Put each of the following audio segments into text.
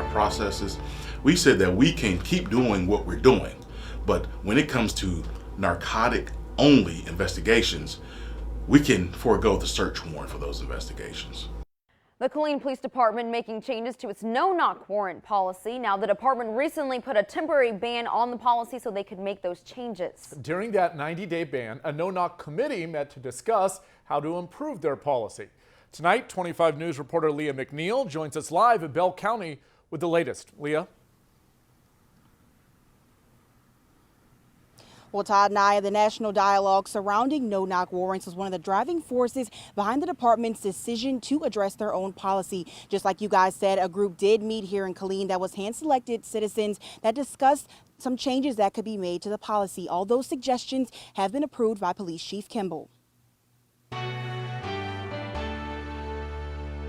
processes. We said that we can keep doing what we're doing, but when it comes to narcotic-only investigations, we can forego the search warrant for those investigations. The Killeen Police Department making changes to its no-knock warrant policy. Now, the department recently put a temporary ban on the policy so they could make those changes. During that 90-day ban, a no-knock committee met to discuss how to improve their policy. Tonight, 25 News reporter LEIGha McNeil joins us live in Bell County with the latest. LEIGha? Well, Todd and I, the national dialogue surrounding no-knock warrants was one of the driving forces behind the department's decision to address their own policy. Just like you guys said, a group did meet here in Killeen that was hand-selected citizens that discussed some changes that could be made to the policy. All those suggestions have been approved by Police Chief KIMBLE. There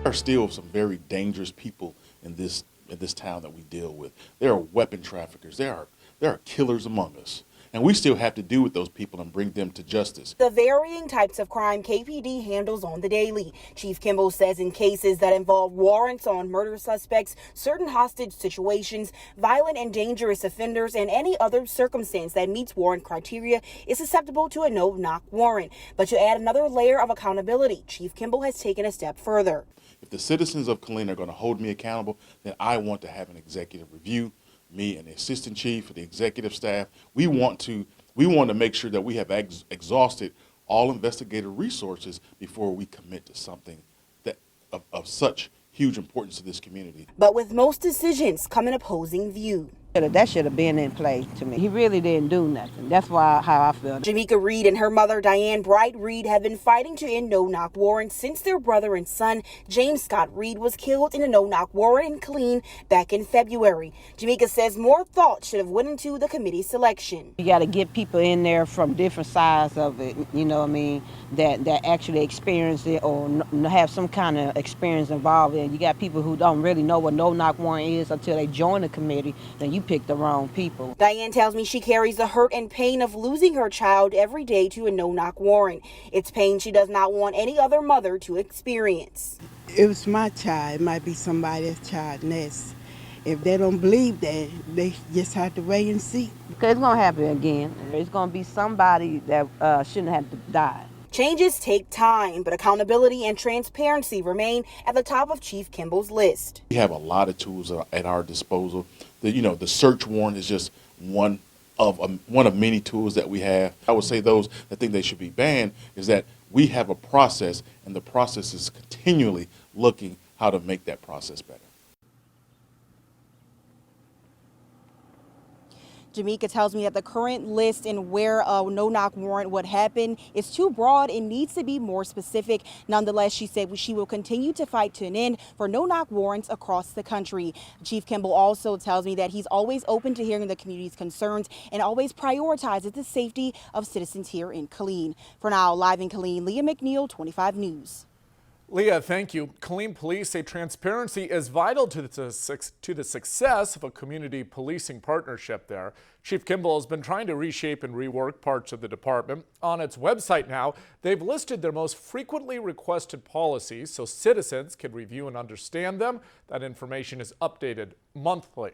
are still some very dangerous people in this town that we deal with. There are weapon traffickers. There are killers among us. And we still have to deal with those people and bring them to justice. The varying types of crime KPD handles on the daily. Chief KIMBLE says in cases that involve warrants on murder suspects, certain hostage situations, violent and dangerous offenders, and any other circumstance that meets warrant criteria is susceptible to a no-knock warrant. But to add another layer of accountability, Chief KIMBLE has taken a step further. If the citizens of Killeen are going to hold me accountable, then I want to have an executive review. Me and the assistant chief, the executive staff, we want to make sure that we have exhausted all investigative resources before we commit to something that of such huge importance to this community. But with most decisions come an opposing view. That should have been in place to me. He really didn't do nothing. That's how I feel. Jamaica Reed and her mother, Diane Bright Reed, have been fighting to end no-knock warrants since their brother and son, James Scott Reed, was killed in a no-knock warrant in Killeen back in February. Jamaica says more thought should have went into the committee selection. You got to get people in there from different sides of it, you know what I mean, that actually experience it or have some kind of experience involved in it. You got people who don't really know what no-knock warrant is until they join the committee, then you pick the wrong people. Diane tells me she carries the hurt and pain of losing her child every day to a no-knock warrant. It's pain she does not want any other mother to experience. It was my child. It might be somebody else's child next. If they don't believe that, they just have to wait and see. Because it's going to happen again. There's going to be somebody that shouldn't have to die. Changes take time, but accountability and transparency remain at the top of Chief KIMBLE's list. We have a lot of tools at our disposal. The search warrant is just one of many tools that we have. I would say those that think they should be banned is that we have a process, and the process is continually looking how to make that process better. Jamaica tells me that the current list and where a no-knock warrant would happen is too broad and needs to be more specific. Nonetheless, she said she will continue to fight to an end for no-knock warrants across the country. Chief KIMBLE also tells me that he's always open to hearing the community's concerns and always prioritizes the safety of citizens here in Killeen. For now, live in Killeen, LEIGha McNeil, 25 News. LEIGha, thank you. Killeen police say transparency is vital to the success of a community policing partnership there. Chief KIMBLE has been trying to reshape and rework parts of the department. On its website now, they've listed their most frequently requested policies so citizens can review and understand them. That information is updated monthly.